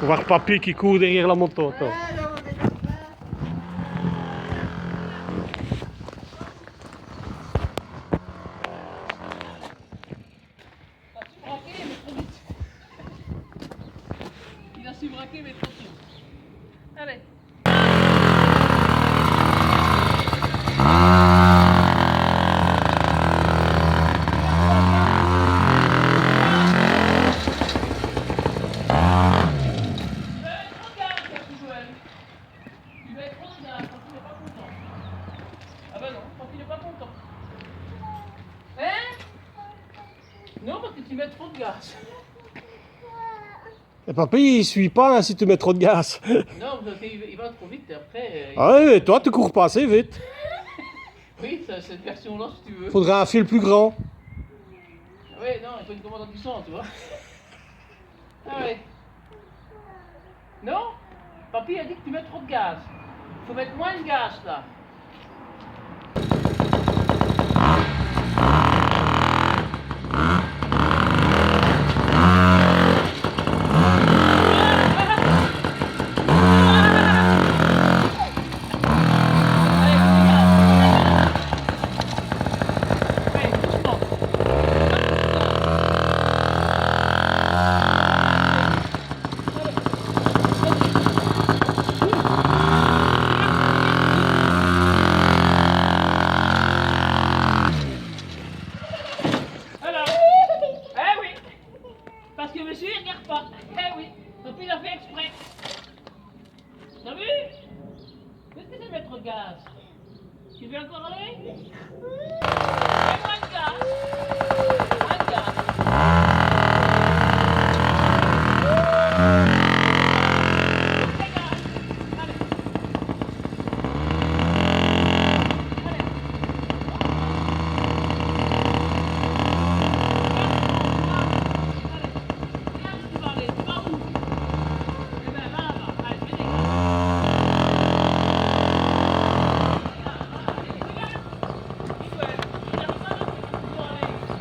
Voir papy qui court derrière la moto. Attends. Il a su braquer, mais trop vite. Allez. Tu vas être trop de gaz quand il n'est pas content. Ah bah non, quand il n'est pas content. Hein? Non, parce que tu mets trop de gaz. Et papy, il suit pas là, si tu mets trop de gaz. Non, parce qu'il va trop vite et après. Ah oui, mais toi, tu cours pas assez vite. Oui, cette version-là, si tu veux. Faudrait un fil plus grand. Oui, non, il faut une commande en puissance, tu vois. Ah ouais. Non? Papy a dit que tu mets trop de gaz. Faut mettre moins de gaz là. Parce que monsieur il regarde pas. Eh oui, donc il a fait exprès. T'as vu? Qu'est-ce que c'est mettre gaz? Tu veux encore aller?